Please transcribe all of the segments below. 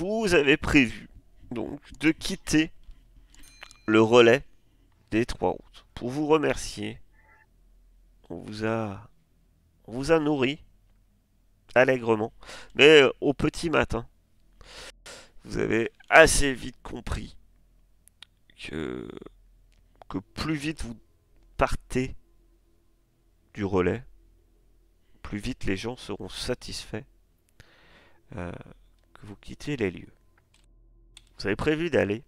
vous avez prévu donc de quitter le relais des trois routes. Pour vous remercier, on vous a nourri allègrement, mais au petit matin, vous avez assez vite compris que, que plus vite vous partez du relais, plus vite les gens seront satisfaits euh, que vous quittiez les lieux. Vous avez prévu d'aller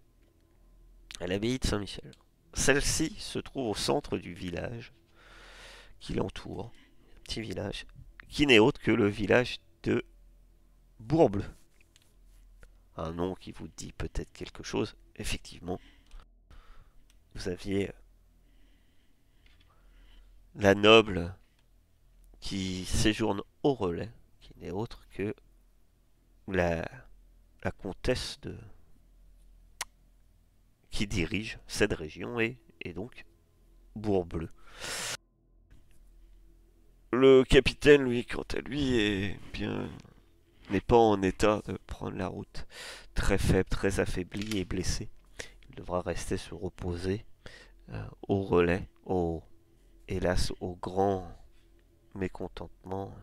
à l'abbaye de Saint-Michel. Celle-ci se trouve au centre du village qui l'entoure, un petit village, qui n'est autre que le village de Bourbleu. Un nom qui vous dit peut-être quelque chose. Effectivement, vous aviez la noble qui séjourne au relais, qui n'est autre que la, la comtesse qui dirige cette région et donc Bourbleu. Le capitaine, lui, quant à lui, n'est pas en état de prendre la route. Très faible, très affaibli et blessé. Il devra rester se reposer au relais, hélas, au grand mécontentement,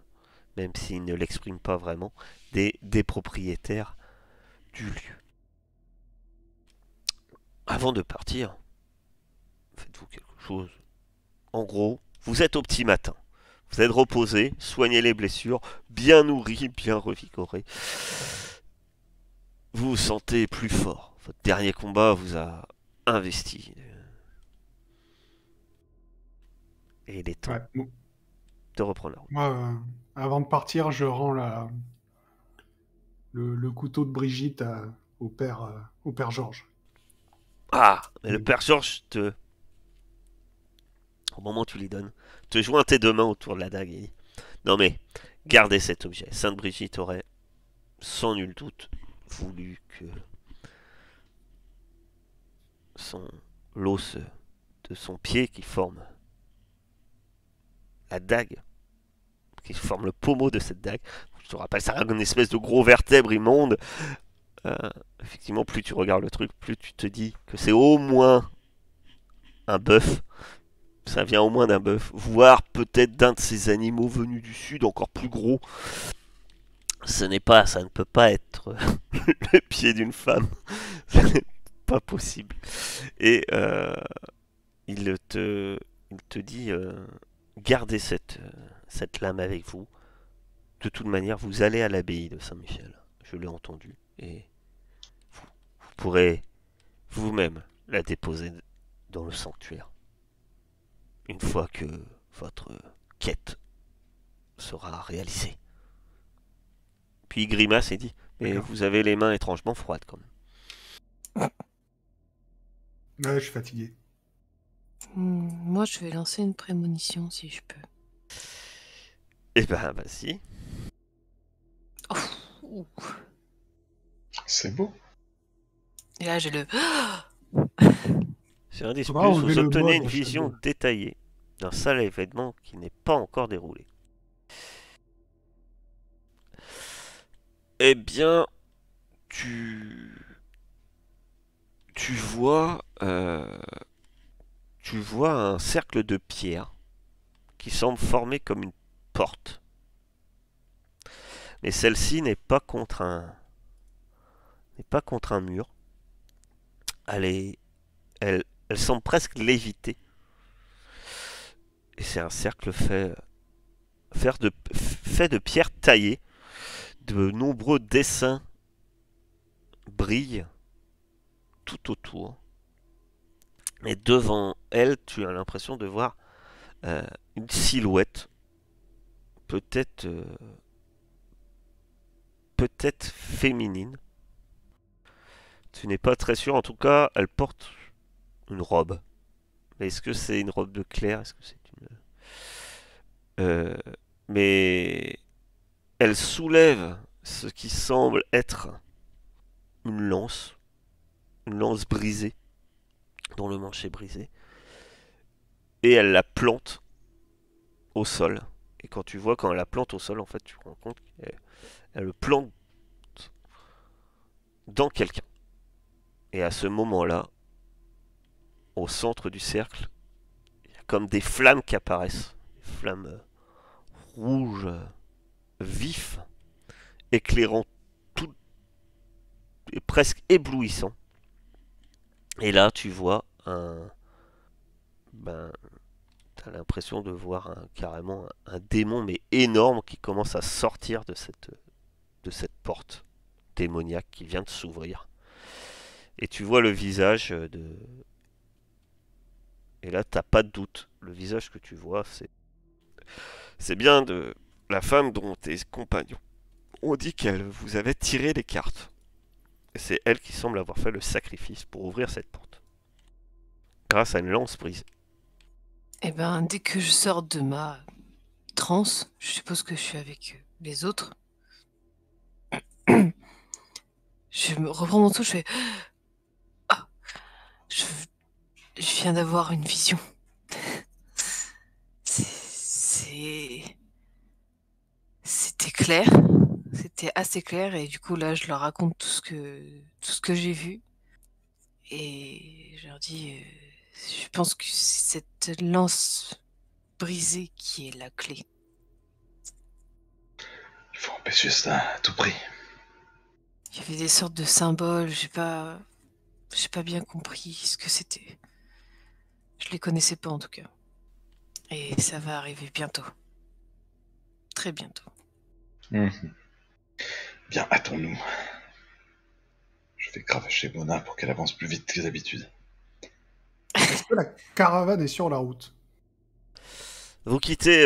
même s'il ne l'exprime pas vraiment, des propriétaires du lieu. Avant de partir, faites-vous quelque chose. En gros, vous êtes au petit matin. Vous êtes reposé, soignez les blessures, bien nourri, bien revigoré. Vous vous sentez plus fort. Votre dernier combat vous a investi. Et il est temps Ouais. Bon. de reprendre la route. Moi, avant de partir, je rends le couteau de Brigitte au père Georges. Ah, mais le Et père Georges au moment où tu lui donnes, te joint tes deux mains autour de la dague et dit non mais, gardez cet objet. Sainte Brigitte aurait, sans nul doute, voulu que son l'os de son pied qui forme la dague, qui forme le pommeau de cette dague. Je te rappelle, ça a une espèce de gros vertèbre immonde. Euh, Effectivement, plus tu regardes le truc, plus tu te dis que c'est au moins un bœuf. Ça vient au moins d'un bœuf, voire peut-être d'un de ces animaux venus du sud, encore plus gros. Ça ne peut pas être le pied d'une femme. Ce n'est pas possible. Et il, te, il te dit gardez cette lame avec vous. De toute manière, vous allez à l'abbaye de Saint-Michel. Je l'ai entendu. Et vous pourrez vous-même la déposer dans le sanctuaire. Une fois que votre quête sera réalisée. Puis il grimace et dit mais d'accord. vous avez les mains étrangement froides quand même. Ouais, je suis fatigué. Moi, je vais lancer une prémonition si je peux. Eh ben, vas-y. Ouh. C'est beau. Et là, j'ai le. Sur un 10 Faudra plus, enlever vous le obtenez mode une vision Shadow. détaillée d'un sale événement qui n'est pas encore déroulé. Eh bien, tu, tu vois, tu vois un cercle de pierre qui semble formé comme une porte. Mais celle-ci n'est pas contre un mur. Elle est, elle semble presque léviter. Et c'est un cercle fait de pierres taillées. De nombreux dessins brillent tout autour. Et devant elle, tu as l'impression de voir euh, une silhouette, peut-être peut-être féminine. Tu n'es pas très sûr. En tout cas, elle porte une robe. Mais est-ce que c'est une robe de clair? Est-ce que c'est une euh, mais elle soulève ce qui semble être une lance brisée, dont le manche est brisé, et elle la plante au sol. Et quand tu vois quand elle la plante au sol, en fait, tu te rends compte qu'elle le plante dans quelqu'un. Et à ce moment-là, au centre du cercle, il y a comme des flammes qui apparaissent. Des flammes rouges, vifs, éclairant tout, et presque éblouissant. Et là, tu vois ben, t'as l'impression de voir carrément un démon, mais énorme, qui commence à sortir de cette porte démoniaque qui vient de s'ouvrir. Et tu vois le visage de... Et là, t'as pas de doute. Le visage que tu vois, c'est bien de la femme dont tes compagnons ont dit qu'elle vous avait tiré les cartes. Et c'est elle qui semble avoir fait le sacrifice pour ouvrir cette porte. Grâce à une lance brisée. Eh ben, dès que je sors de ma transe, je suppose que je suis avec les autres, je me reprends mon souffle, je fais ah, je, je viens d'avoir une vision. C'était clair, c'était assez clair et du coup là je leur raconte tout ce que j'ai vu et je leur dis je pense que c'est cette lance brisée qui est la clé. Il faut empêcher ça à tout prix. Il y avait des sortes de symboles, j'ai pas bien compris ce que c'était. Je les connaissais pas en tout cas. Et ça va arriver bientôt. Très bientôt. Bien, hâtons-nous. Je vais cravacher Mona pour qu'elle avance plus vite que d'habitude. Est-ce que la caravane est sur la route? Vous quittez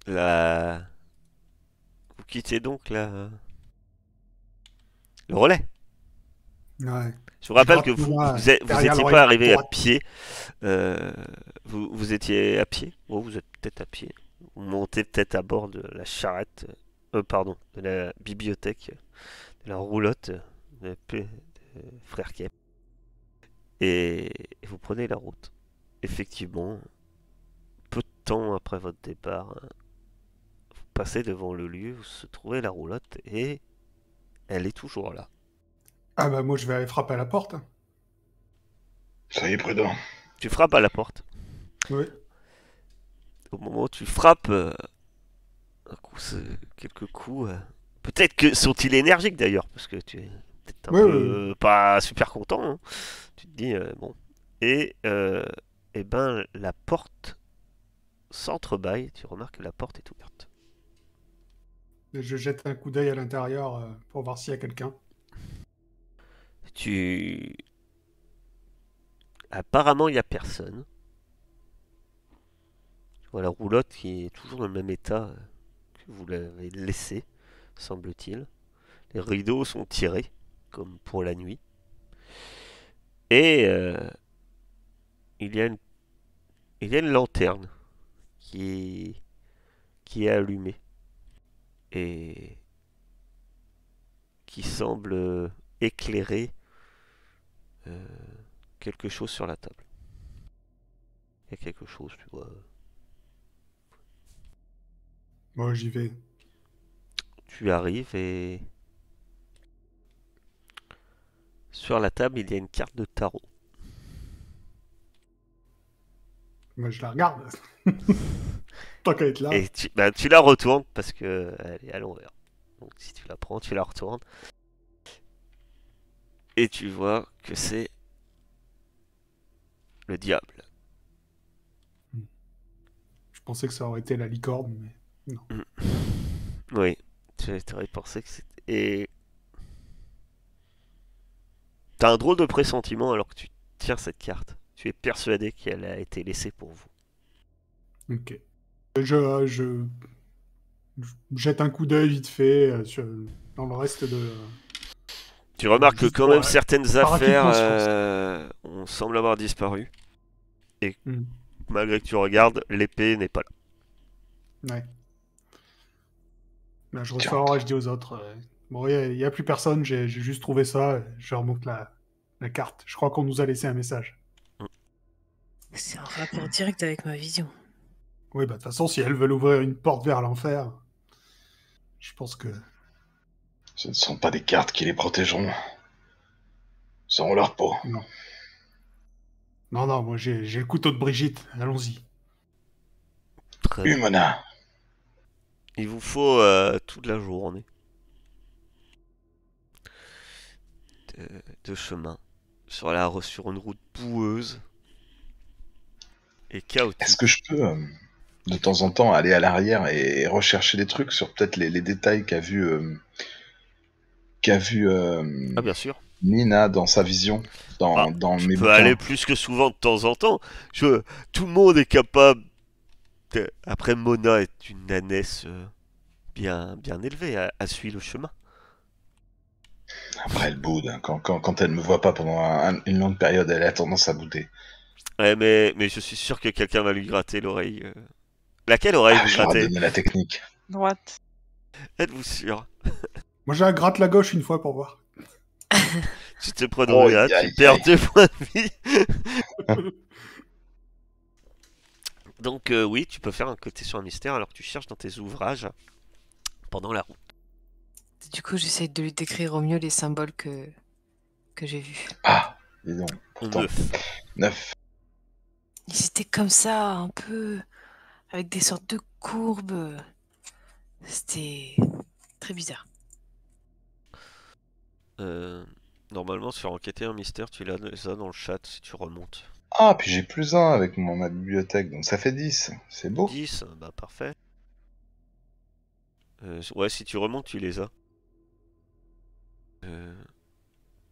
la... Vous quittez donc le relais. Ouais. Je vous rappelle que gratte Mona vous derrière étiez l'oreille pas arrivé à droite. pied. Vous étiez à pied. Oh, vous êtes peut-être à pied. Vous montez peut-être à bord de la charrette. Pardon, de la bibliothèque, de la roulotte de Frère Kep. Et vous prenez la route. Effectivement, peu de temps après votre départ, vous passez devant le lieu où se trouvait la roulotte et elle est toujours là. Ah bah moi je vais aller frapper à la porte. Soyez prudents. Tu frappes à la porte. Oui. Au moment où tu frappes, quelques coups. Peut-être que sont-ils énergiques d'ailleurs, parce que tu es peut-être un Oui, oui, peu oui. pas super content. Hein. Tu te dis bon. Et ben la porte s'entrebâille. Tu remarques que la porte est ouverte. Et je jette un coup d'œil à l'intérieur pour voir s'il y a quelqu'un. Tu apparemment il y a personne. Tu vois la roulotte qui est toujours dans le même état que vous l'avez laissé, semble-t-il. Les rideaux sont tirés comme pour la nuit. Et il y a une il y a une lanterne qui est allumée et qui semble éclairer euh, quelque chose sur la table. Il y a quelque chose, tu vois. Moi j'y vais. Tu arrives et sur la table, il y a une carte de tarot. Moi je la regarde. Tant qu'à être là. Et tu la retournes parce que elle est à l'envers. Donc si tu la prends, tu la retournes. Et tu vois que c'est le diable. Je pensais que ça aurait été la licorne, mais non. Oui, tu aurais pensé que c'était... Et t'as un drôle de pressentiment alors que tu tiens cette carte. Tu es persuadé qu'elle a été laissée pour vous. Ok. Je jette un coup d'œil vite fait dans le reste de... Tu remarques que juste quand pour, même certaines par affaires acquis de conscience. on semble avoir disparu. Hmm. Malgré que tu regardes, l'épée n'est pas là. Ouais. Là, je Tiens, ressors et je dis aux autres, bon, il y a plus personne, j'ai juste trouvé ça, je remonte la carte. Je crois qu'on nous a laissé un message. C'est en rapport direct avec ma vision. Oui, bah de toute façon, si elles veulent ouvrir une porte vers l'enfer, je pense que... Ce ne sont pas des cartes qui les protégeront. Ce seront leur peau. Non. Non, moi j'ai le couteau de Brigitte. Allons-y. Très bien. Humana. Il vous faut toute la journée de chemin sur une route boueuse et Est-ce chaotique. que je peux, de temps en temps, aller à l'arrière et rechercher des trucs sur peut-être les détails qu'a vu Ah, bien sûr. Nina dans sa vision, Ah, dans tu mes peux aller bouquins? plus que souvent de temps en temps. Tout le monde est capable. Après, Mona est une ânesse bien élevée, à suivre le chemin. Après, elle boude. Hein. Quand elle me voit pas pendant une longue période, elle a tendance à bouder. Ouais, mais je suis sûr que quelqu'un va lui gratter l'oreille. Laquelle oreille Ah, vous je leur ai grattez? donné la technique. Droite. Êtes-vous sûr? Moi j'ai un gratte la gauche une fois pour voir. Tu te prends Oh, là, aïe, tu aïe, perds aïe. 2 points de vie. Donc oui, tu peux faire un côté sur un mystère alors que tu cherches dans tes ouvrages pendant la route. Du coup, j'essaie de lui décrire au mieux les symboles que j'ai vus. Ah, dis donc. Pourtant, 9. 9. Ils étaient comme ça, un peu, avec des sortes de courbes. C'était très bizarre. Euh, Normalement, sur enquêter un mystère, tu l'as ça dans le chat si tu remontes. Ah, puis j'ai plus un avec ma bibliothèque, donc ça fait 10. C'est beau. 10, bah parfait. Ouais, si tu remontes, tu les as. Euh,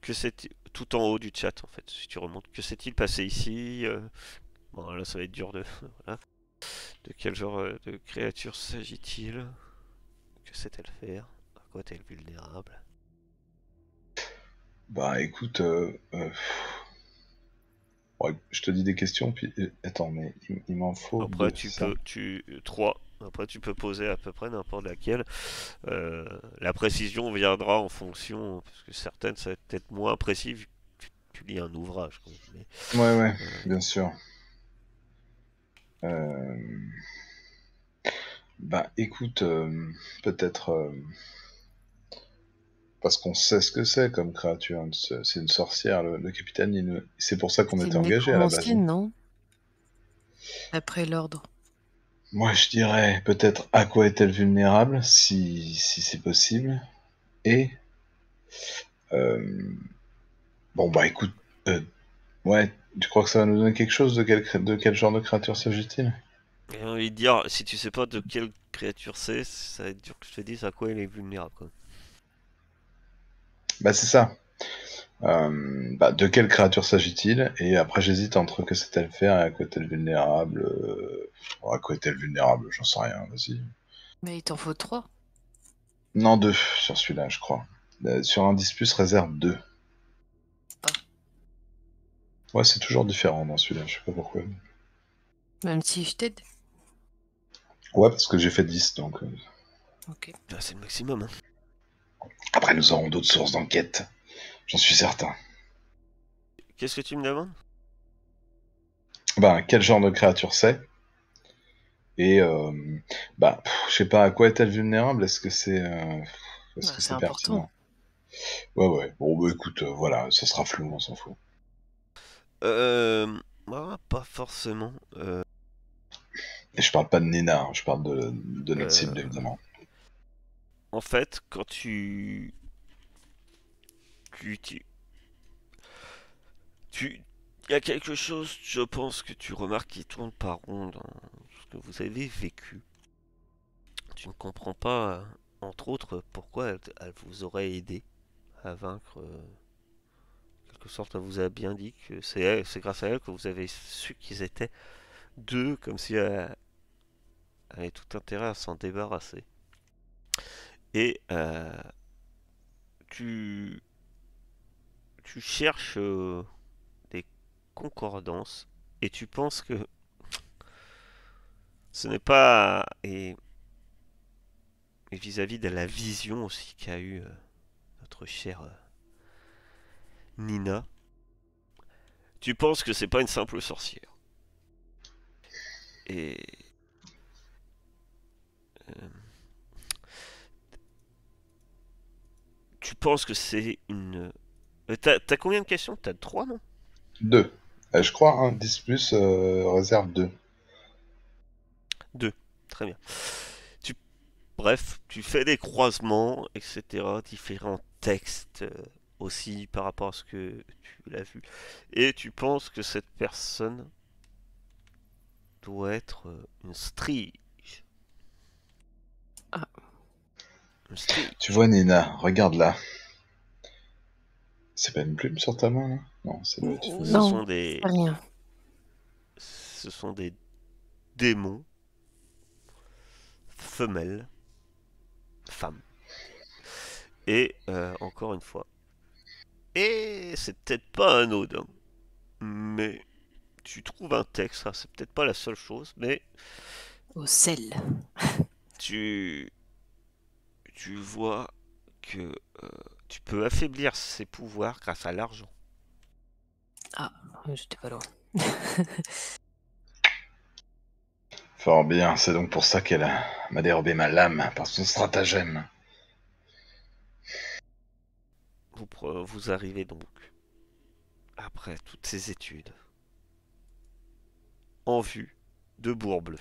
que c'est tout en haut du chat en fait. Si tu remontes, que s'est-il passé ici? Bon, là, ça va être dur de. Voilà. De quel genre de créature s'agit-il? Que sait-elle faire? À quoi est-elle vulnérable? Bah écoute, ouais, je te dis des questions, puis attends, mais il m'en faut Après, 2, tu c'est ça? peux. 3. Après, tu peux poser à peu près n'importe laquelle. La précision viendra en fonction, parce que certaines, ça va être peut-être moins précis vu que tu lis un ouvrage, quoi. Mais, Ouais, euh, bien sûr. Euh, Bah écoute, peut-être parce qu'on sait ce que c'est comme créature. Hein, c'est une sorcière, le capitaine. C'est pour ça qu'on C'est était une engagé à la base. Hein. nécromancienne, non? Après l'ordre. Moi, je dirais peut-être à quoi est-elle vulnérable, si c'est possible. Et euh, bon bah écoute, euh, ouais, tu crois que ça va nous donner quelque chose de quel genre de créature s'agit-il? J'ai envie de dire, si tu sais pas de quelle créature c'est, ça va être dur que je te dise à quoi elle est vulnérable, quoi. Bah c'est ça. Bah, de quelle créature s'agit-il? Et après, j'hésite entre que sait-elle faire et à quoi est-elle vulnérable. À quoi est-elle vulnérable? J'en sais rien, vas-y. Mais il t'en faut 3. Non, 2 sur celui-là, je crois. Sur l'indice plus, réserve 2. Ah. Ouais, c'est toujours différent dans celui-là, je sais pas pourquoi. Même si je t'aide. Ouais, parce que j'ai fait 10, donc... Ok. Là, c'est le maximum, hein. Après, nous aurons d'autres sources d'enquête, j'en suis certain. Qu'est-ce que tu me demandes? Bah, quel genre de créature c'est? Et, bah, je sais pas, à quoi est-elle vulnérable? Est-ce Bah, que c'est c'est important. pertinent? Ouais. Bon, bah écoute, voilà, ça sera flou, on s'en fout. Moi, pas forcément. Et je parle pas de Nina, hein, je parle de notre cible, Euh, évidemment. En fait, quand tu, tu, il y a quelque chose, je pense que tu remarques qui tourne par rond dans ce que vous avez vécu. Tu ne comprends pas, entre autres, pourquoi elle vous aurait aidé à vaincre. En quelque sorte, elle vous a bien dit que c'est grâce à elle que vous avez su qu'ils étaient deux, comme si elle avait tout intérêt à s'en débarrasser. Et tu, tu cherches des concordances et tu penses que ce n'est pas. Et vis-à-vis de la vision aussi qu'a eu notre chère Nina, tu penses que c'est pas une simple sorcière. Et euh, Tu penses que c'est une... T'as combien de questions? T'as 3, non? 2. Je crois, hein, 10 plus réserve 2. 2. Très bien. Bref, tu fais des croisements, etc. Différents textes aussi par rapport à ce que tu l'as vu. Et tu penses que cette personne doit être une strige. Ah. Une strige. Tu vois, Nina, regarde là. C'est pas une plume sur ta main, là? Non, c'est le... Ce Non, sont des... rien. Ce sont des démons femelles, femmes. Et encore une fois. Et c'est peut-être pas anodin, mais tu trouves un texte, ça c'est peut-être pas la seule chose, mais Au sel. tu vois que tu peux affaiblir ses pouvoirs grâce à l'argent. Ah, j'étais pas loin. Fort bien, c'est donc pour ça qu'elle m'a dérobé ma lame, par son stratagème. Vous arrivez donc, après toutes ces études, en vue de Bourg-Bleu.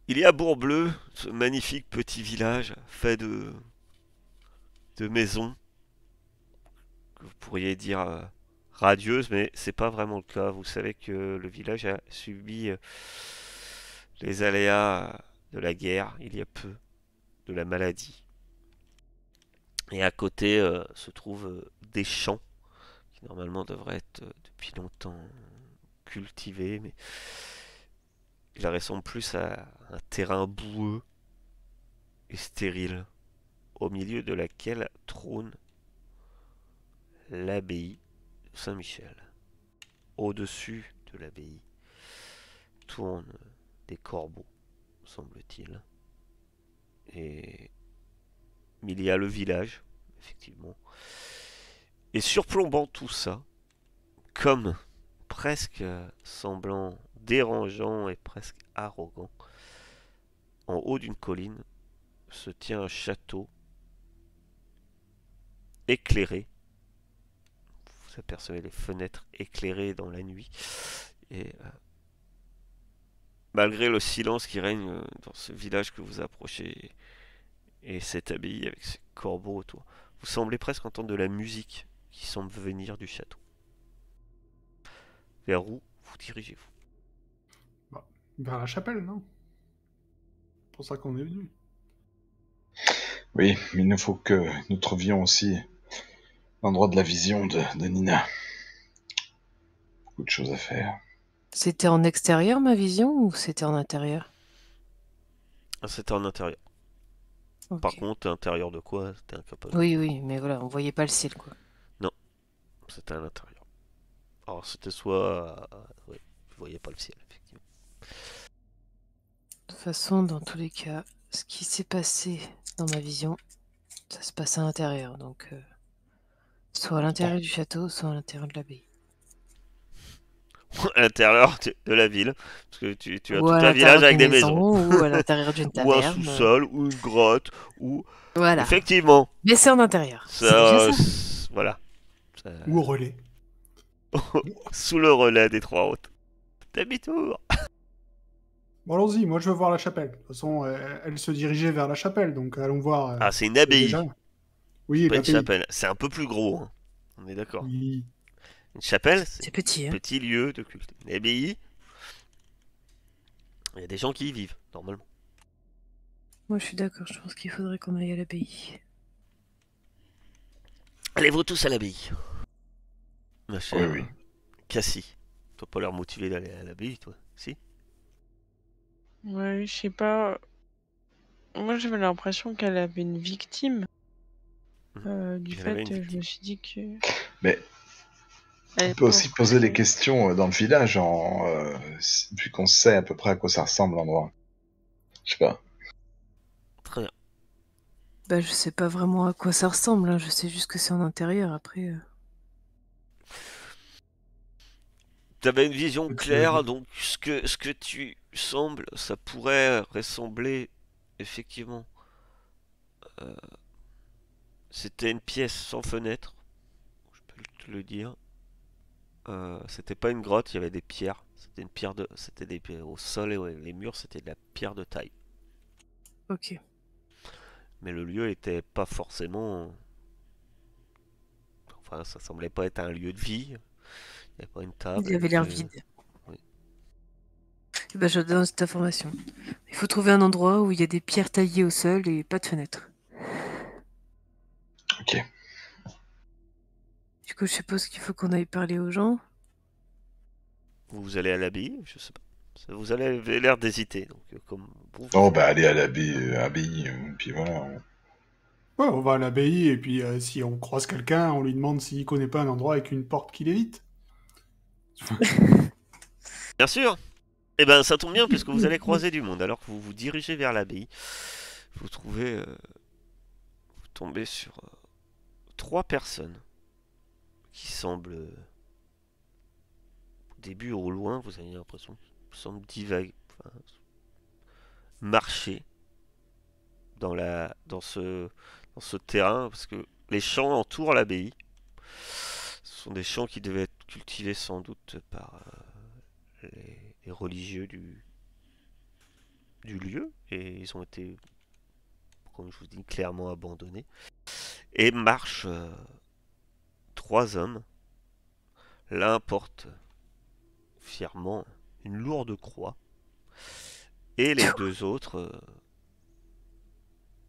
Il y a Bourg-Bleu, ce magnifique petit village fait de maisons, que vous pourriez dire radieuses, mais c'est pas vraiment le cas. Vous savez que le village a subi les aléas de la guerre il y a peu, de la maladie. Et à côté se trouvent des champs qui normalement devraient être depuis longtemps cultivés, mais il ressemble plus à un terrain boueux et stérile, au milieu de laquelle trône l'abbaye de Saint-Michel. Au-dessus de l'abbaye tournent des corbeaux, semble-t-il. Et il y a le village, effectivement. Et surplombant tout ça, comme presque semblant dérangeant et presque arrogant, en haut d'une colline se tient un château éclairé. Vous apercevez les fenêtres éclairées dans la nuit. Et malgré le silence qui règne dans ce village que vous approchez et cette abbaye avec ses corbeaux autour, vous semblez presque entendre de la musique qui semble venir du château. Vers où vous dirigez-vous? Bah, vers la chapelle, non? C'est pour ça qu'on est venu. Oui, mais il nous faut que nous trouvions aussi l'endroit de la vision de Nina. Beaucoup de choses à faire. C'était en extérieur ma vision ou c'était en intérieur? Ah, c'était en intérieur. Ok. Par contre, intérieur de quoi? C'était incapable. Oui, oui, mais voilà, on voyait pas le ciel, quoi. C'était à l'intérieur. Alors c'était soit... oui, je voyais pas le ciel, effectivement. De toute façon, dans tous les cas, ce qui s'est passé dans ma vision, ça se passe à l'intérieur. Donc, soit à l'intérieur du château, soit à l'intérieur de l'abbaye. À l'intérieur de la ville, parce que tu as Ou tout à un village l'intérieur avec d'une des maisons. maison, ou à l'intérieur d'une Ou un taverne. sous-sol, ou une grotte, ou... Voilà. Effectivement, Mais c'est en intérieur. C'est ça, déjà ça. voilà. Ça- Ou au relais. Sous le relais des trois hautes. Demi-tour. Bon, allons-y, moi je veux voir la chapelle. De toute façon, elle se dirigeait vers la chapelle, donc allons voir. Ah, c'est une c'est abbaye, déjà- Oui, pas une l'abbaye. chapelle. C'est un peu plus gros, hein. On est d'accord. Oui. Une chapelle, c'est C'est petit, un hein. petit lieu de culte. Une abbaye, il y a des gens qui y vivent, normalement. Moi, je suis d'accord. Je pense qu'il faudrait qu'on aille à l'abbaye. Allez-vous tous à l'abbaye. Ma chère Oui. Cassie. T'as pas l'air motivé d'aller à l'abbaye, toi? Si? Ouais, je sais pas. Moi, j'avais l'impression qu'elle avait une victime. Du Elle avait fait, une je victime. me suis dit que. Mais Elle on est peut aussi pas poser les très- questions dans le village, vu qu'on sait à peu près à quoi ça ressemble l'endroit. Je sais pas. Très bien. Bah, je sais pas vraiment à quoi ça ressemble. Hein. Je sais juste que c'est en intérieur. Après, T'avais une vision Ok. claire, donc ce que tu sembles, ça pourrait ressembler effectivement C'était une pièce sans fenêtre, je peux te le dire. C'était pas une grotte, il y avait des pierres. C'était une pierre de, c'était des pierres au sol et ouais, les murs c'était de la pierre de taille. Ok. Mais le lieu était pas forcément, enfin ça semblait pas être un lieu de vie. Il n'y avait pas une table. Il avait l'air vide. Oui. Eh ben, je donne cette information. Il faut trouver un endroit où il y a des pierres taillées au sol et pas de fenêtre. Ok. Du coup, je suppose qu'il faut qu'on aille parler aux gens. Vous allez à l'abbaye, je sais pas. Vous avez l'air d'hésiter, donc comme bon, Oh, bah, allez à l'abbaye, puis voilà. Ouais, on va à l'abbaye et puis si on croise quelqu'un, on lui demande s'il connaît pas un endroit avec une porte qui l'évite. Bien sûr. Eh ben ça tombe bien puisque vous allez croiser du monde. Alors que vous vous dirigez vers l'abbaye, vous trouvez, vous tombez sur 3 personnes qui semblent, au début au loin, vous avez l'impression, semblent divaguer, enfin, marcher dans ce terrain parce que les champs entourent l'abbaye. Ce sont des champs qui devaient être cultivés sans doute par les religieux du lieu et ils ont été, comme je vous dis, clairement abandonnés. Et marchent 3 hommes. L'un porte fièrement une lourde croix et les 2 autres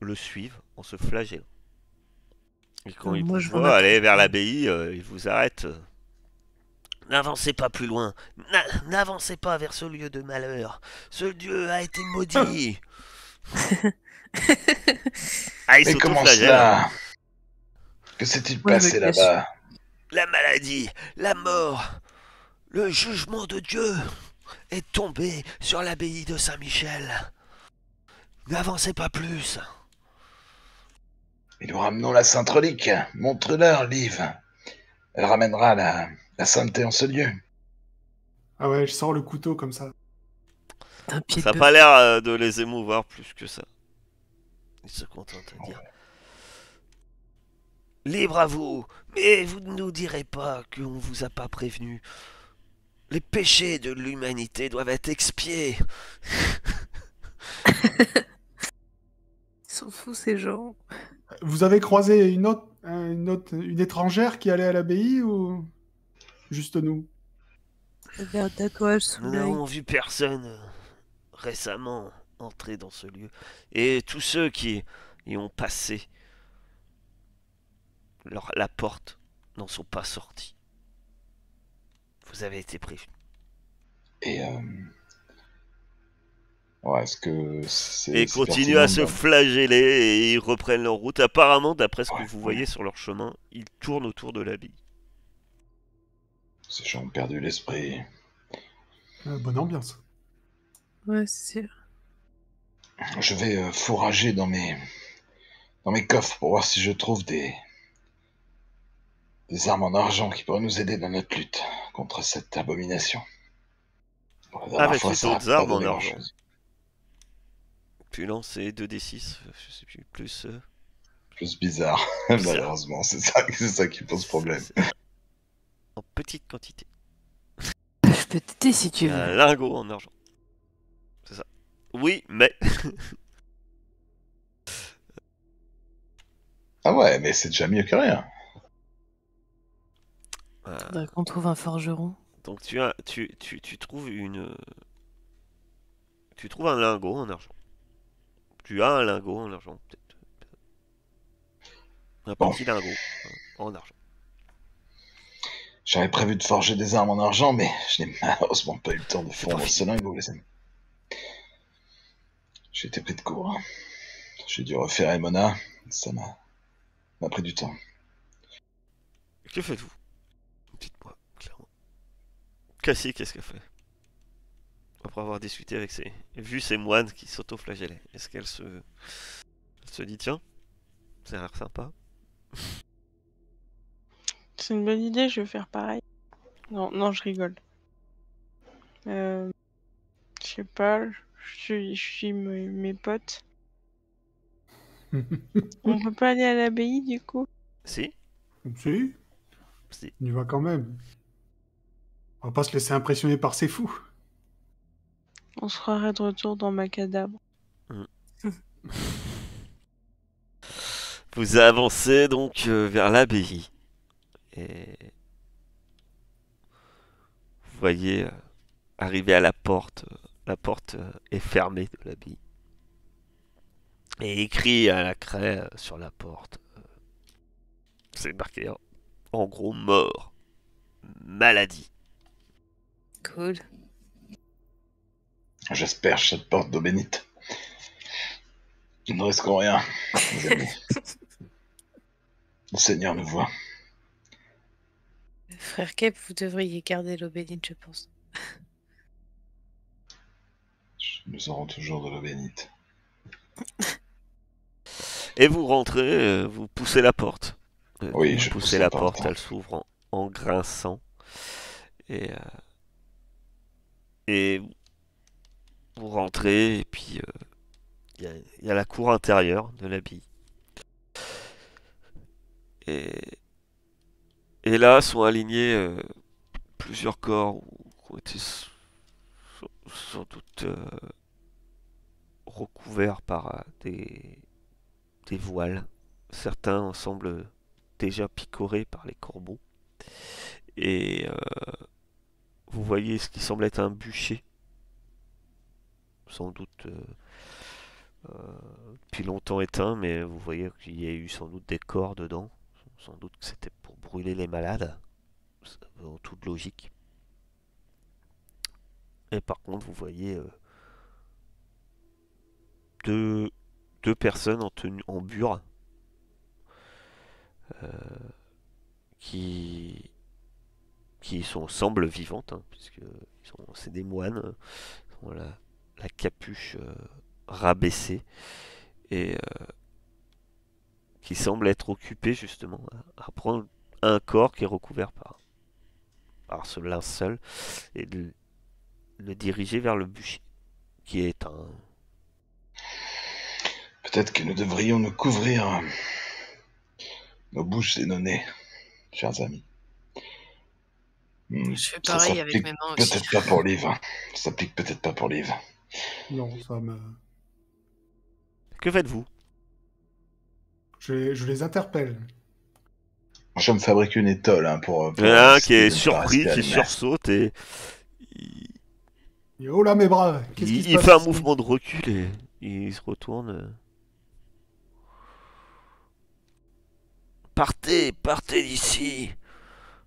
le suivent en se flagellant. Et quand ils Moi, vous je vais en voient aller vers apprendre. l'abbaye, ils vous arrêtent. N'avancez pas plus loin. N'avancez pas vers ce lieu de malheur. Ce dieu a été maudit. Ah, ils Mais comment s'auto-flagellent. cela? Que s'est-il Moi, je me passé cache. là-bas? La maladie, la mort, le jugement de Dieu est tombé sur l'abbaye de Saint-Michel. N'avancez pas plus. Et nous ramenons la sainte relique. Montre-leur, Liv. Elle ramènera la sainteté en ce lieu. Ah ouais, je sors le couteau comme ça. Un pied Ça de n'a pas bœuf. l'air de les émouvoir plus que ça. Ils se contentent à dire libre à vous, mais vous ne nous direz pas qu'on vous a pas prévenu. Les péchés de l'humanité doivent être expiés. Ils sont fous, ces gens. Vous avez croisé une étrangère qui allait à l'abbaye ou juste nous? J'avais un tatouage sous Nous l'œil. n'avons vu personne récemment entrer dans ce lieu. Et tous ceux qui y ont passé la porte n'en sont pas sortis. Vous avez été prévenus. Et ouais, est-ce que Et c'est continuent à pertinent se de... flageller et ils reprennent leur route. Apparemment, d'après ce que Ouais, vous ouais. voyez sur leur chemin, ils tournent autour de l'abbaye. Ces gens ont perdu l'esprit. Bonne ambiance. Ouais, c'est sûr. Je vais fourrager dans mes coffres pour voir si je trouve des armes en argent qui pourraient nous aider dans notre lutte contre cette abomination. Bon, la dernière Avec fois, les ça n'a autres pas armes en donné argent. grand-chose. Puis lancer 2d6, je sais plus, plus Plus bizarre, bizarre. malheureusement. C'est ça qui pose problème. En petite quantité. Je peux t'aider si tu Un veux. lingot en argent. C'est ça. Oui, mais. Ah ouais, mais c'est déjà mieux que rien. Faudrait qu'on trouve un forgeron. Donc tu trouves tu trouves un lingot en argent. Tu as un lingot en argent, peut-être. Un Bon. petit lingot en argent. J'avais prévu de forger des armes en argent, mais je n'ai malheureusement pas eu le temps de C'est fondre pas ce fini. lingot, les amis. J'ai été pris de court. J'ai dû refaire Emona. Ça m'a pris du temps. Que faites-vous? Dites-moi, clairement. Cassie, qu'est-ce qu'elle fait? Après avoir discuté avec vu ces moines qui s'auto-flagellaient, est-ce qu'elle se dit tiens, ça a l'air sympa? C'est une bonne idée, je vais faire pareil. Non, non, je rigole. Je sais pas, je suis mes potes. On peut pas aller à l'abbaye du coup? Si? Si, Si. on y va quand même. On va pas se laisser impressionner par ces fous. On se croirait de retour dans Macadabre. Vous avancez donc vers l'abbaye. Et vous voyez arriver à la porte. La porte est fermée de l'abbaye. Et écrit à la craie sur la porte. C'est marqué en gros mort. Maladie. Cool. J'asperge cette porte d'eau bénite. Nous ne risquons rien, mes amis. Le Seigneur nous voit. Frère Kep, vous devriez garder l'eau bénite, je pense. Nous aurons toujours de l'eau bénite. Et vous rentrez, vous poussez la porte. Oui, Vous je pousse poussez la la porte. porte, elle s'ouvre en grinçant. Et vous rentrez, et puis il y a la cour intérieure de l'abbaye. Et là sont alignés plusieurs corps qui ont été sans doute recouverts par des voiles. Certains semblent déjà picorés par les corbeaux. Et vous voyez ce qui semble être un bûcher. Sans doute depuis longtemps éteint, mais vous voyez qu'il y a eu sans doute des corps dedans. Sans doute que c'était pour brûler les malades, en toute logique. Et par contre, vous voyez deux personnes en tenue en bure qui semblent vivantes, hein, puisque c'est des moines, ils ont la capuche rabaissée et qui semblent être occupés justement à prendre un corps qui est recouvert par ce linceul et de le diriger vers le bûcher qui est un... Peut-être que nous devrions nous couvrir nos bouches et nos nez, chers amis. Je fais Ça pareil avec s'applique mes mains aussi. peut-être pas pour Liv. Ça s'applique peut-être pas pour Liv. Non, ça me... Que faites-vous? Je les interpelle. Je me fabrique une étole pour Il y en a un risquer qui est de ne pas surpris, rester à qui la mer. sursaute et il, Et oh là mes bras, qu'est-ce qui se il passe fait un ici? mouvement de recul et il se retourne. Partez, partez d'ici.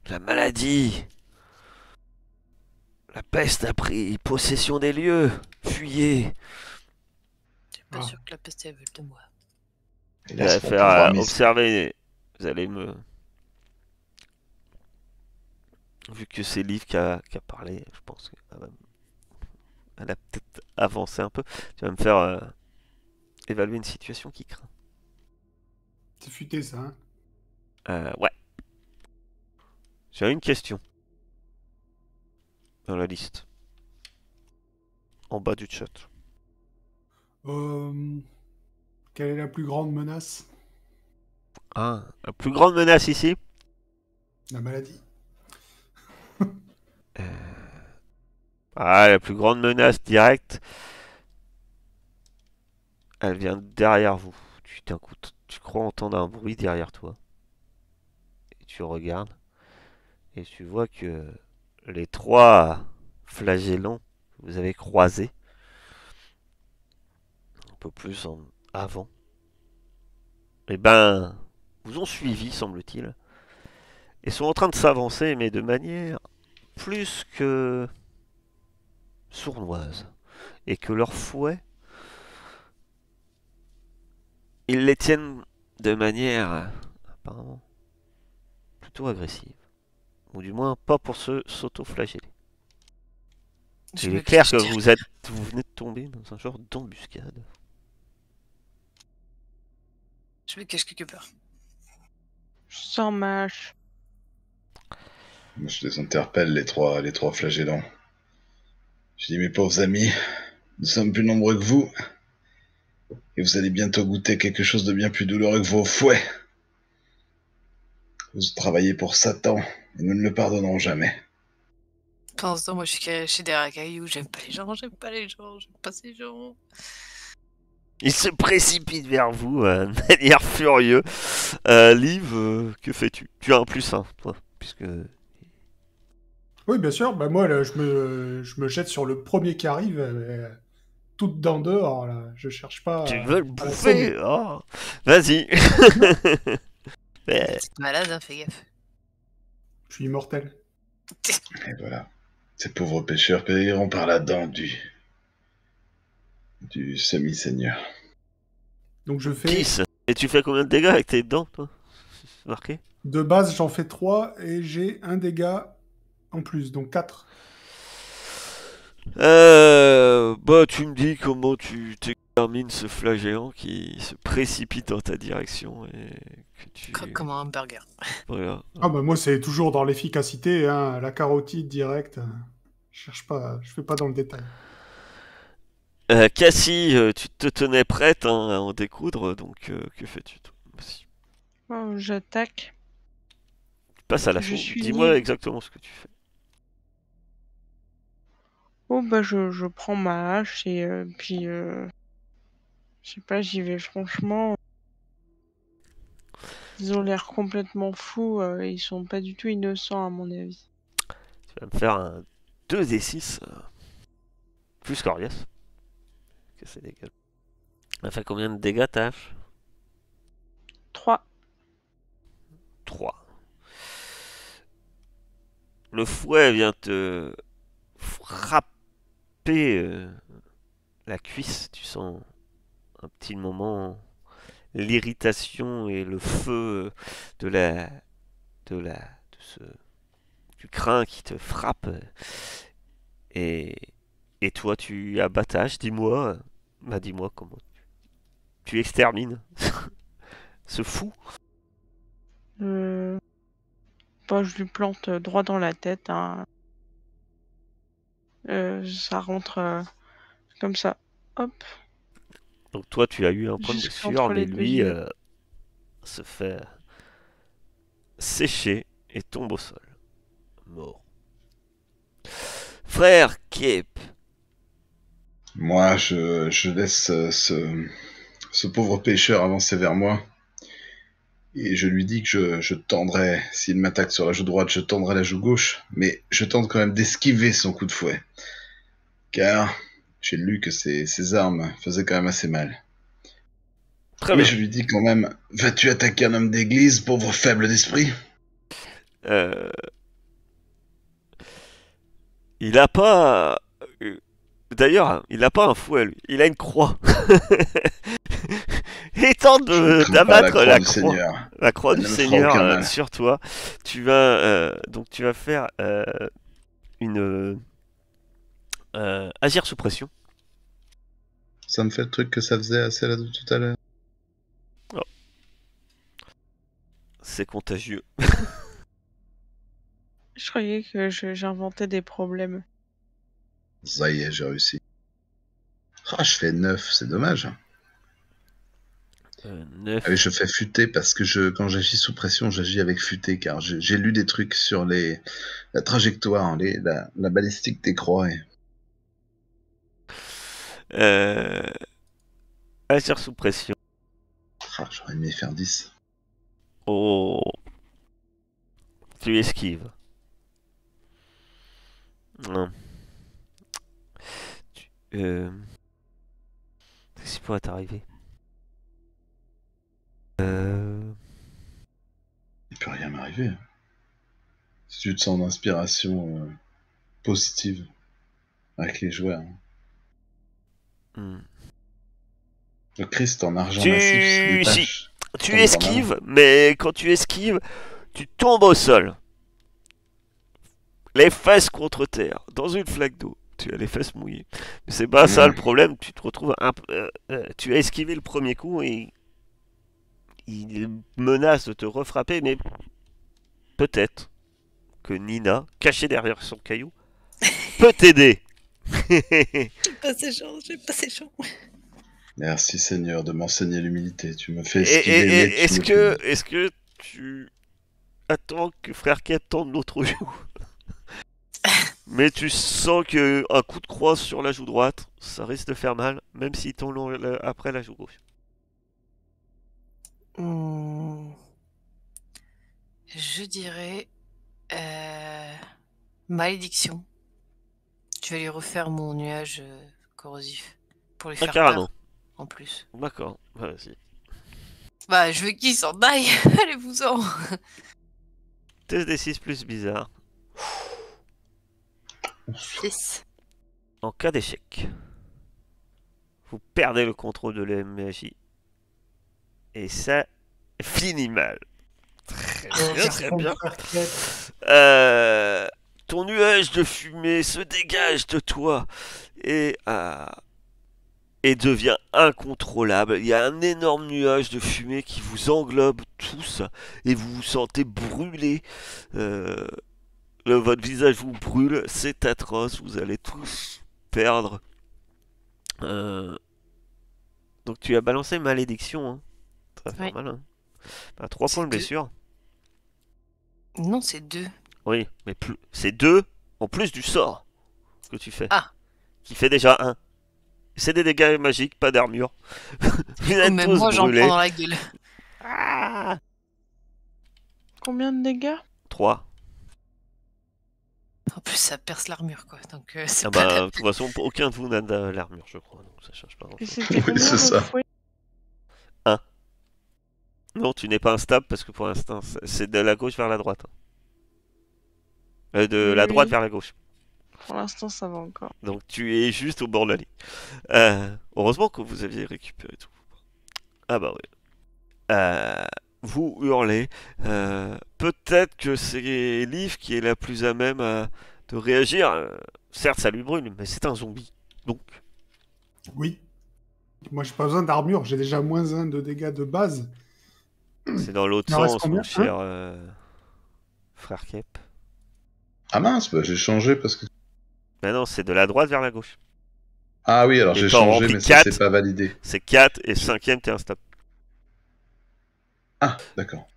La maladie. La peste a pris possession des lieux. Fuyez. Je suis pas Ah. sûr que la peste elle veut de moi. Et Vous là, allez c'est mon faire pauvre ami. observer. Vous allez me... Vu que c'est Liv qui a parlé, je pense qu'elle a peut-être avancé un peu. Tu vas me faire évaluer une situation qui craint. C'est futé ça, hein? Ouais. J'ai une question dans la liste. En bas du chat. Quelle est la plus grande menace? Ah, la plus grande menace ici? La maladie. Ah, la plus grande menace directe, elle vient derrière vous. Tu crois entendre un bruit derrière toi. Et tu regardes. Et tu vois que les trois flagellants que vous avez croisés, un peu plus en avant, eh ben, vous ont suivi, semble-t-il. Et sont en train de s'avancer, mais de manière plus que sournoise. Et que leurs fouets, ils les tiennent de manière apparemment plutôt agressive. Ou du moins pas pour s'auto-flageller. Je Il me est clair cache que derrière. vous venez de tomber dans un genre d'embuscade. Je me cache quelque part. Je sens ma hache. Je les interpelle, les trois flagellants. Je dis, mes pauvres amis, nous sommes plus nombreux que vous. Et vous allez bientôt goûter quelque chose de bien plus douloureux que vos fouets. Vous travaillez pour Satan, et nous ne le pardonnerons jamais. Pendant ce temps, moi je suis caché derrière un caillou, j'aime pas les gens, j'aime pas ces gens. Il se précipite vers vous de manière furieuse. Liv, que fais-tu? Tu as un +1, toi, puisque... Oui, bien sûr. Bah, moi, là, je me jette sur le premier qui arrive, toute dent dehors, là. Je cherche pas Tu veux le à l'assommer. bouffer? Oh. Vas-y. Mais- Petite malade, hein, fais gaffe. Je suis immortel. Et voilà. Ces pauvres pêcheurs périront par la dent du semi-seigneur. Donc je fais... Kiss. Et tu fais combien de dégâts avec tes dents, toi? C'est marqué? De base, j'en fais 3 et j'ai un dégât en plus, donc 4. Bah, tu me dis comment tu t'extermines ce flagellant qui se précipite dans ta direction et que tu... Comme un hamburger. Voilà. Ah bah moi, c'est toujours dans l'efficacité, hein, la carotide directe. Je cherche pas, je fais pas dans le détail. Cassie, tu te tenais prête hein, à en découdre, donc que fais-tu toi? Vas-y. Oh, j'attaque. Tu passes à Je l'assaut. suis Dis-moi libre. exactement ce que tu fais. Oh, bah, je prends ma hache et puis, je sais pas, j'y vais franchement. Ils ont l'air complètement fous, ils sont pas du tout innocents à mon avis. Tu vas me faire un 2d6 plus coriace. Que c'est dégueulasse. Ça fait combien de dégâts ta hache? 3. 3. Le fouet vient te frapper la cuisse. Tu sens un petit moment l'irritation et le feu du crin qui te frappe. Et, et toi, tu as battage. Dis-moi, dis-moi comment tu extermines ce fou. Bah, je lui plante droit dans la tête. Hein. Ça rentre comme ça. Hop. Donc toi, tu as eu un point de Jusqu'entre blessure, mais les deux lui yeux. se fait sécher et tombe au sol, mort. Frère Kep, Moi, je laisse ce pauvre pêcheur avancer vers moi. Et je lui dis que je tendrai, s'il m'attaque sur la joue droite, je tendrai la joue gauche. Mais je tente quand même d'esquiver son coup de fouet. Car j'ai lu que ses armes faisaient quand même assez mal. très Mais bien. je lui dis quand même, vas-tu attaquer un homme d'église, pauvre faible d'esprit? Il a pas... D'ailleurs, il n'a pas un fouet, lui. Il a une croix. Il tente Je ne crains pas d'abattre la du croix. Seigneur. La croix Elle du ne me fera Seigneur aucun mal. sur toi. Tu vas faire une agir sous pression. Ça me fait le truc que ça faisait à celle de tout à l'heure. C'est contagieux. Je croyais que j'inventais des problèmes. Ça y est, j'ai réussi. Ah, je fais 9, c'est dommage. 9. Ah oui, je fais futé parce que quand j'agis sous pression, j'agis avec futé car j'ai lu des trucs sur la trajectoire, hein, la balistique des croix. Agir sous pression. Ah, j'aurais aimé faire 10. Oh. Tu esquives. Non. Qu'est-ce qui pourrait t'arriver? Il peut rien m'arriver. Si tu te sens d'inspiration positive avec les joueurs. Le Christ en argent massif se détache. Tu tombe esquives, mais quand tu esquives, tu tombes au sol. Les fesses contre terre, dans une flaque d'eau. Tu as les fesses mouillées. Mais c'est pas ça le problème, tu te retrouves tu as esquivé le premier coup et il menace de te refrapper, mais peut-être que Nina, cachée derrière son caillou, peut t'aider. J'ai pas ces gens. Merci Seigneur de m'enseigner l'humilité. Tu me fais Et, esquiver et- mes et est-ce petites que, humilités. est-ce que tu attends que frère Cap tende l'autre joue? Mais tu sens que un coup de croix sur la joue droite, ça risque de faire mal, même s'il tend après la joue gauche. Hmm, je dirais malédiction. Je vais lui refaire mon nuage corrosif pour lui Ah, faire carrément. peur en plus. D'accord, vas-y. Bah, je veux qu'il s'en aille. Allez-vous-en. Test des 6 plus bizarre. 6. En cas d'échec, vous perdez le contrôle de la magie. Et ça finit mal. Très Oh, bien, très garçon, bien. frère Kep. Ton nuage de fumée se dégage de toi et, et devient incontrôlable. Il y a un énorme nuage de fumée qui vous englobe tous et vous vous sentez brûler. Votre visage vous brûle, c'est atroce, vous allez tous perdre. Donc tu as balancé malédiction, hein. Ça va faire Oui. mal, hein. 3 C'est points de deux. blessure. Non, c'est 2. Oui, mais plus... c'est 2 en plus du sort que tu fais. Ah. Qui fait déjà 1. C'est des dégâts magiques, pas d'armure. Vous êtes Même tous moi, j'en prends brûlés. dans la gueule. Ah, Combien de dégâts? 3. En plus, ça perce l'armure, quoi. Donc, c'est Ah pas bah, la de toute façon, aucun de vous n'a de l'armure, je crois. Donc ça change pas Et grand-chose. c'était Oui, combien c'est le ça. fouet? Non, tu n'es pas instable parce que pour l'instant, c'est de la gauche vers la droite, hein. De Oui, la droite oui. vers la gauche. Pour l'instant, ça va encore. Donc tu es juste au bord de la ligne. Heureusement que vous aviez récupéré tout. Ah bah oui. Vous hurlez. Peut-être que c'est Liv qui est la plus à même de réagir. Certes, ça lui brûle, mais c'est un zombie. Donc, Oui. Moi, j'ai pas besoin d'armure. J'ai déjà -1 de dégâts de base. c'est dans l'autre Il en reste sens, combien? mon cher frère Kep. Ah mince, bah, j'ai changé parce que... Mais non, c'est de la droite vers la gauche. Ah oui, alors Et j'ai t'en changé, remplis mais ça 4. c'est pas validé. C'est 4 et J'ai- 5ème, t'es instable. Ah, d'accord.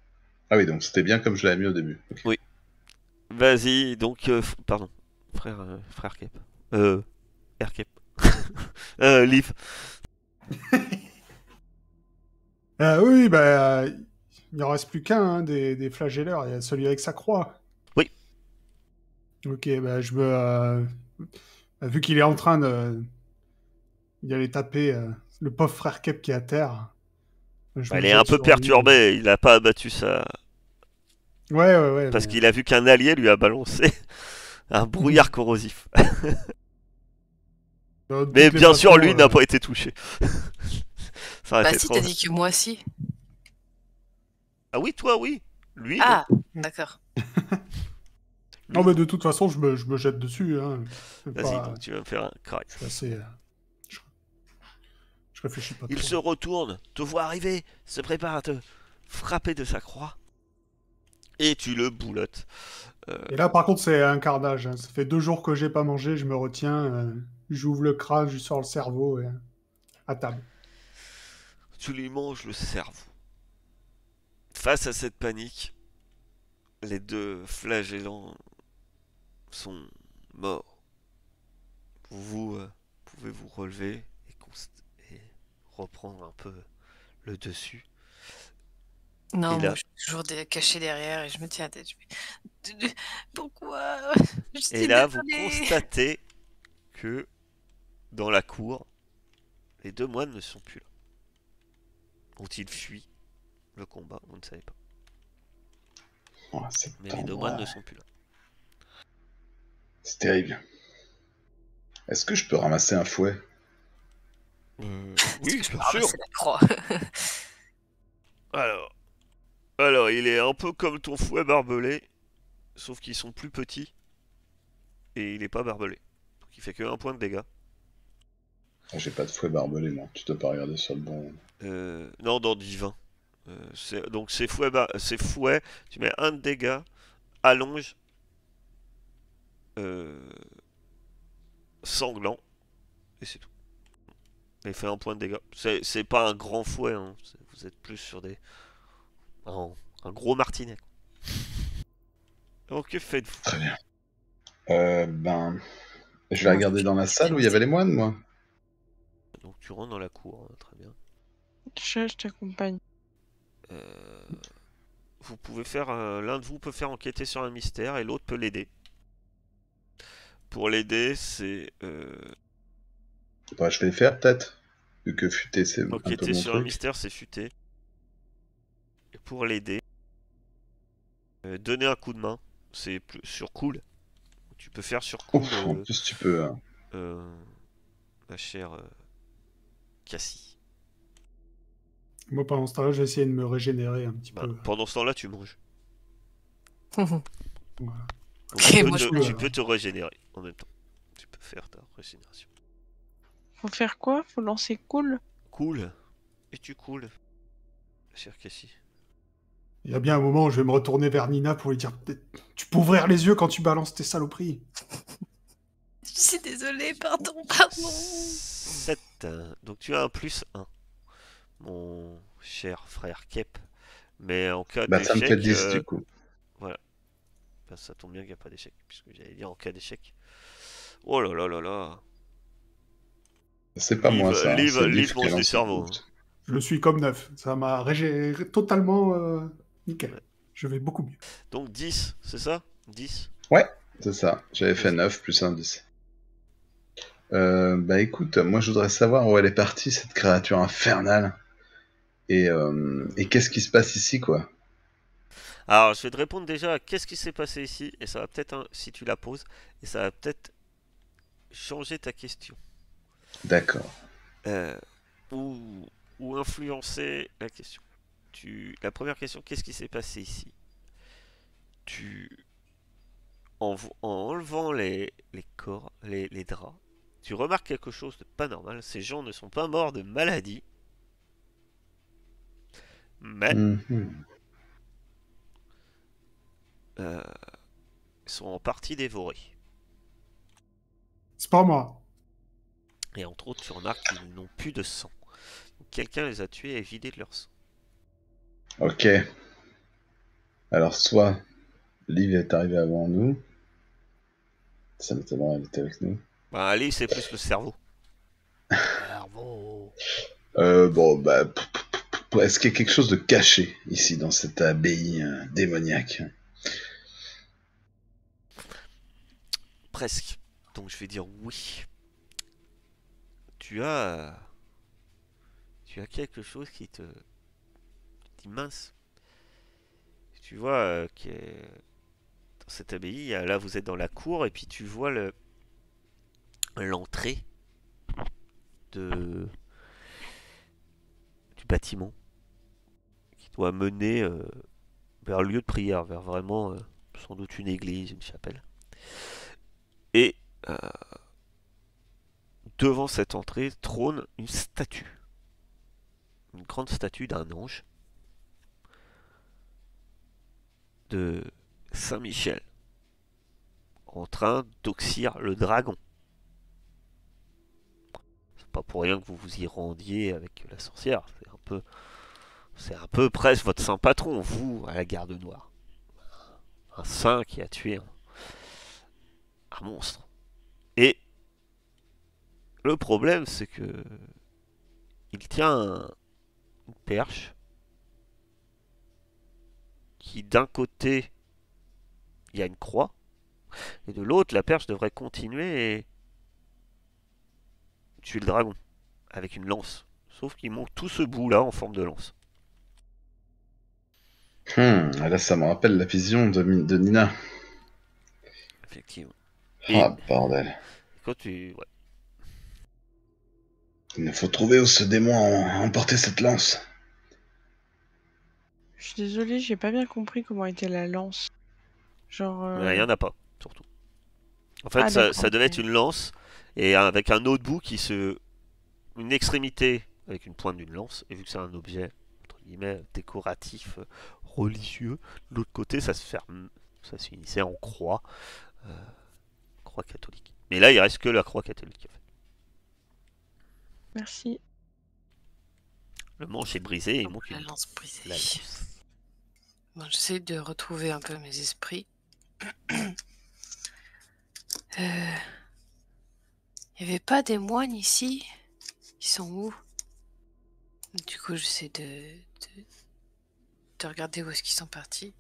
Ah oui, donc c'était bien comme je l'avais mis au début. Ok. Oui. Vas-y, donc, pardon, frère Kep. R Kep. Liv. Oui, bah, il en reste plus qu'un, hein, des flagelleurs. Il y a celui avec sa croix. Oui. Ok, bah, vu qu'il est en train d'y aller taper le pauvre frère Kep qui est à terre, je Bah, me il est un jette peu sur lui. perturbé, il a pas abattu ça. Ouais. Parce qu'il a vu qu'un allié lui a balancé un brouillard corrosif. De Mais toutes les bien sûr, façons, lui n'a pas été touché. Ça aurait Bah, été si, trop. t'as dit que moi, si. Ah oui, toi, oui. Lui, non. Ah, d'accord. Non, mais de toute façon, je me jette dessus. Hein. C'est Vas-y, pas- donc tu vas me faire un crack. Je suis assez. Je, je réfléchis pas Il trop. se retourne, te voit arriver, se prépare à te frapper de sa croix. Et tu le boulottes. Et là, par contre, c'est un carnage. Hein. Ça fait 2 jours que j'ai pas mangé. Je me retiens. J'ouvre le crâne, je sors le cerveau à table. Tu lui manges le cerveau. Face à cette panique, les deux flagellants sont morts. Vous pouvez vous relever et reprendre un peu le dessus. Non, Et moi, là- je suis toujours caché derrière et je me tiens à la tête. Pourquoi? Je suis Et là, vous désolée. constatez que dans la cour, les deux moines ne sont plus là. Ont-ils fui le combat? Vous ne savez pas. Oh, cet Mais les deux endroit, moines ne sont plus là. c'est terrible. Est-ce que je peux ramasser un fouet? Oui, Est-ce que je bien peux sûr. ramasser la croix? Alors, il est un peu comme ton fouet barbelé, sauf qu'ils sont plus petits et il est pas barbelé. Donc il fait que 1 point de dégâts. Ah, j'ai pas de fouet barbelé, moi. Tu dois pas regarder sur le bon. Non, dans divin. Donc ces fouets, tu mets 1 de dégâts, allonge, sanglant, et c'est tout. Et fait un point de dégâts. C'est pas un grand fouet, hein. Vous êtes plus sur des... un gros martinet. Donc que faites-vous? Très bien. Ben, je vais Moi, regarder je- dans la salle où il y avait les moines, moi. Donc tu rentres dans la cour, hein, très bien. Je t'accompagne. Euh, Vous pouvez faire... l'un de vous peut faire enquêter sur un mystère et l'autre peut l'aider. Pour l'aider, c'est... Bah, je vais le faire, peut-être. Vu que futé, c'est un peu enquêter mon sur un truc. mystère, c'est futé. Et pour l'aider, donner un coup de main, c'est sur cool. Tu peux faire sur cool, Ouf, en plus, tu peux... ma chère Cassie. Moi, pendant ce temps-là, j'ai essayé de me régénérer un petit Bah, peu. pendant ce temps-là, tu manges. Voilà. Donc, Ok, tu peux, moi, je te, mange. tu peux te régénérer en même temps. Tu peux faire ta régénération. Faut faire quoi? Faut lancer cool? Cool. Et tu coules, ma chère Cassie. Il y a bien un moment où je vais me retourner vers Nina pour lui dire tu peux ouvrir les yeux quand tu balances tes saloperies. Je suis désolée, pardon. 7. Donc tu as un plus 1. Mon cher frère Kep. Mais en cas Bah, ça me fait d'échec... 10, du coup. voilà. Ben, ça tombe bien qu'il n'y a pas d'échec. Puisque j'allais dire en cas d'échec. Oh là là là là. C'est pas moi, ça. Hein. C'est Livre Liv qui mange du lance le cerveau. boost. Je suis comme neuf. Ça m'a régénéré totalement nickel. Ouais. Je vais beaucoup mieux. Donc 10, c'est ça? 10. Ouais, c'est ça. J'avais fait Vas-y. 9 plus un 10. Bah écoute, moi je voudrais savoir où elle est partie, cette créature infernale. Et qu'est-ce qui se passe ici, quoi? Alors, je vais te répondre déjà à qu'est-ce qui s'est passé ici, et ça va peut-être, si tu la poses, et ça va peut-être changer ta question. D'accord. Euh, ou, ou influencer la question. La première question, qu'est-ce qui s'est passé ici? En enlevant les corps, les draps, tu remarques quelque chose de pas normal. Ces gens ne sont pas morts de maladie, mais Mhm. euh, sont en partie dévorés. C'est pas moi. Et entre autres, tu remarques qu'ils n'ont plus de sang. Donc, quelqu'un les a tués et vidé de leur sang. Ok. Alors, soit Liv est arrivée avant nous. Ça m'étonnerait, elle était avec nous. Bah, Ali, c'est plus le cerveau. Cerveau. Bon, bah, est-ce qu'il y a quelque chose de caché ici dans cette abbaye démoniaque? Presque. Donc je vais dire oui. Tu as... Tu as quelque chose qui te... dit mince. Tu vois que dans cette abbaye, là vous êtes dans la cour et puis tu vois l'entrée de... du bâtiment qui doit mener vers un lieu de prière, vers vraiment sans doute une église, une chapelle. Et devant cette entrée trône une statue. Une grande statue d'un ange de Saint-Michel en train d'oxyre le dragon. C'est pas pour rien que vous vous y rendiez avec la sorcière. C'est un peu presque votre saint patron, vous, à la Garde Noire. Un saint qui a tué un monstre. Et le problème, c'est que il tient une perche qui, d'un côté, il y a une croix, et de l'autre, la perche devrait continuer et tuer le dragon avec une lance. Sauf qu'il manque tout ce bout-là en forme de lance. Là, ça me rappelle la vision de Nina. Effectivement. Et Ah, bordel. quand tu... ouais. Il faut trouver où ce démon a emporté cette lance. Je suis désolée, j'ai pas bien compris comment était la lance. Genre. Mais il n'y en a pas, surtout. En fait, Ah, ça d'accord, devait ok. être une lance, et avec un autre bout qui se... Une extrémité avec une pointe d'une lance, et vu que c'est un objet, entre guillemets, décoratif, religieux, de l'autre côté, ça se finissait en croix, croix catholique. Mais là, il reste que la croix catholique. En fait. Merci. Le manche est brisé et il Donc, manque la une lance brisée. la lance. Bon, j'essaie de retrouver un peu mes esprits. Il n'y avait pas des moines ici? Ils sont où? Du coup, j'essaie de regarder où est-ce qu'ils sont partis.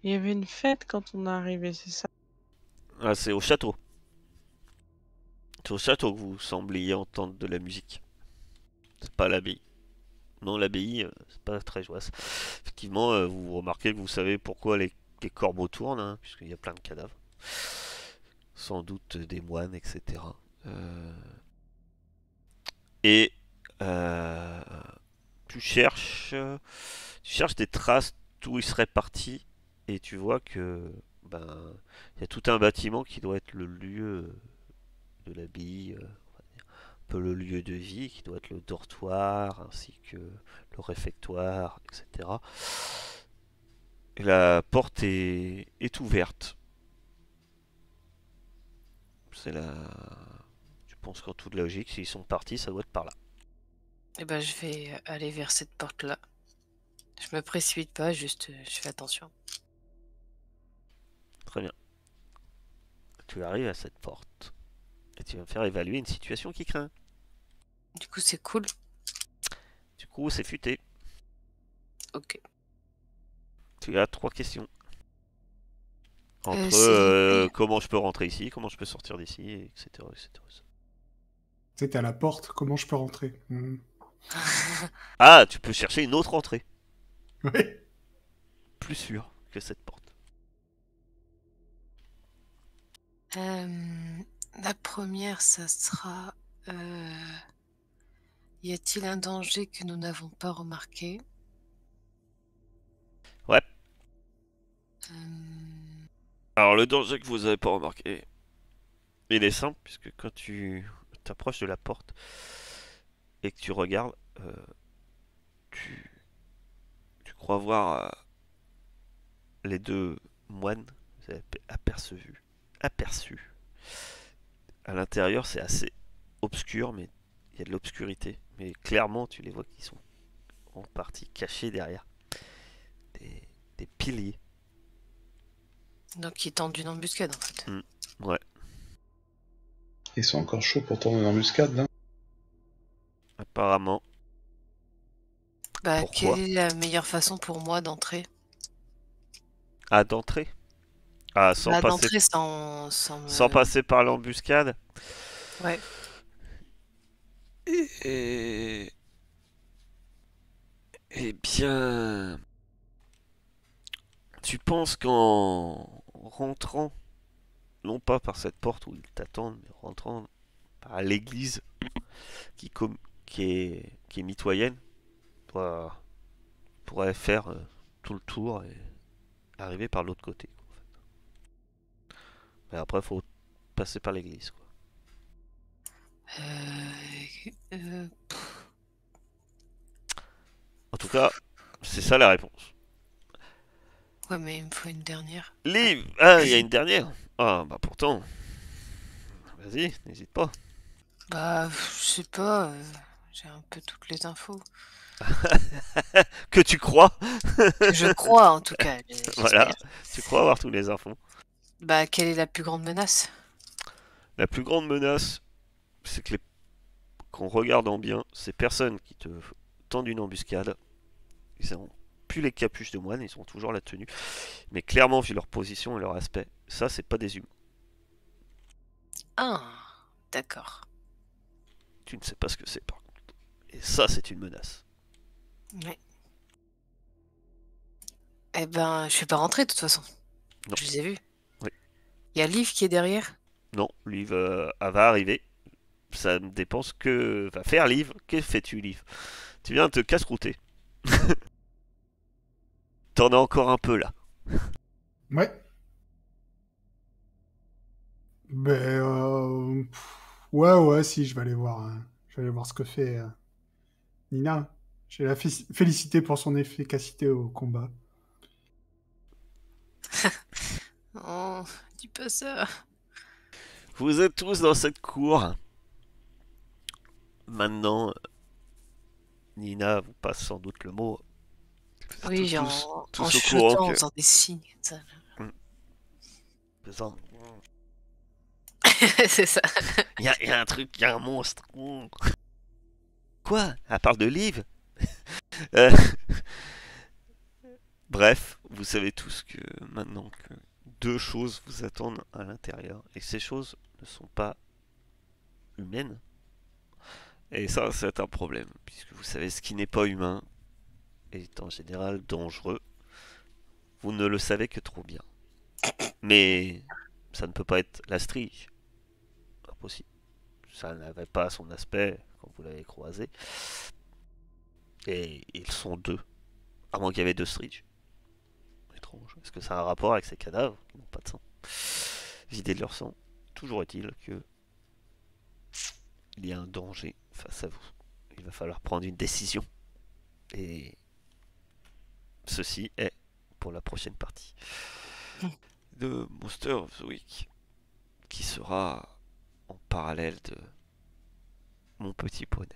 Il y avait une fête quand on est arrivé, c'est ça? Ah, c'est au château. C'est au château que vous sembliez entendre de la musique. C'est pas l'abbaye. Non, l'abbaye, c'est pas très joyeux. Effectivement, vous remarquez que vous savez pourquoi les corbeaux tournent, hein, puisqu'il y a plein de cadavres. Sans doute des moines, etc. Euh, Et euh, tu cherches des traces d'où il serait parti, et tu vois que ben il y a tout un bâtiment qui doit être le lieu de l'abbaye, un peu le lieu de vie, qui doit être le dortoir ainsi que le réfectoire, etc. Et la porte est ouverte. C'est la. Je pense qu'en toute logique, s'ils sont partis, ça doit être par là. Eh ben, je vais aller vers cette porte-là. Je me précipite pas, juste je fais attention. Très bien. Tu arrives à cette porte et tu vas me faire évaluer une situation qui craint. Du coup, c'est cool. Du coup, c'est futé. Ok. Tu as 3 questions. Entre c'est... comment je peux rentrer ici, comment je peux sortir d'ici, etc., etc. C'est à la porte, comment je peux rentrer? Ah, tu peux chercher une autre entrée. Ouais. Plus sûre que cette porte. La première, ça sera... Y a-t-il un danger que nous n'avons pas remarqué? Ouais. Euh, Alors, le danger que vous avez pas remarqué, il est simple, puisque quand tu t'approches de la porte et que tu regardes, tu, tu crois voir les deux moines, vous avez aperçu. À l'intérieur, c'est assez obscur, mais il y a de l'obscurité. Mais clairement, tu les vois qui sont en partie cachés derrière des piliers. Donc, ils tentent une embuscade, en fait. Ouais, Ils sont encore chauds pour tourner une embuscade, là. apparemment. Bah, Pourquoi? quelle est la meilleure façon pour moi d'entrer? Ah, d'entrer? Ah, sans Bah, passer, d'entrer sans sans me... passer par l'embuscade. Ouais. Et... Eh bien... Tu penses qu'en rentrant, non pas par cette porte où ils t'attendent, mais rentrant par l'église qui, qui est mitoyenne, toi, pourrait faire tout le tour et arriver par l'autre côté. En fait. Mais après, faut passer par l'église. Quoi. Euh, En tout cas, c'est ça la réponse. Ouais, mais il me faut une dernière. Liv! Ah, il y a une dernière. Ah, bah pourtant. Vas-y, n'hésite pas. Bah, je sais pas, j'ai un peu toutes les infos. Que tu crois. Que je crois, en tout cas, Voilà, j'espère. tu crois avoir tous les infos. Bah, quelle est la plus grande menace? La plus grande menace, c'est que qu'en regardant bien, ces personnes qui te tendent une embuscade, ils ont plus les capuches de moine, ils ont toujours la tenue. Mais clairement, vu leur position et leur aspect, ça, c'est pas des humains. Ah, d'accord. Tu ne sais pas ce que c'est, par contre. Et ça, c'est une menace. Ouais. Eh ben, je suis pas rentrée de toute façon. Non. Je les ai vus. Oui. Il y a Liv qui est derrière. Non, Liv elle va arriver. Ça ne dépend ce que va faire Liv. Que fais-tu, Liv? Tu viens de te casse-croûter. T'en as encore un peu là. Ouais. Ben, ouais, si, je vais aller voir. Je vais aller voir ce que fait Nina. Je vais la féliciter pour son efficacité au combat. Oh, dis pas ça. Vous êtes tous dans cette cour. maintenant, Nina vous passe sans doute le mot. Oui, Tous en au chuchotant, courant en que... faisant des signes. Ça. faisant, C'est ça. Il y a un truc, il y a un monstre. Quoi? Elle parle de Liv? Euh, Bref, vous savez tous que maintenant que deux choses vous attendent à l'intérieur. Et ces choses ne sont pas humaines. Et ça, c'est un problème. Puisque vous savez, ce qui n'est pas humain est en général dangereux. Vous ne le savez que trop bien. Mais ça ne peut pas être la Strige. Impossible. Ça n'avait pas son aspect quand vous l'avez croisé. Et ils sont deux. À moins qu'il y avait deux Strige. Étrange. Est-ce que ça a un rapport avec ces cadavres qui n'ont pas de sang? Vidés de leur sang. Toujours est-il que il y a un danger face à vous. Il va falloir prendre une décision. Et ceci est pour la prochaine partie de Monster of the Week, qui sera en parallèle de Mon Petit Poney.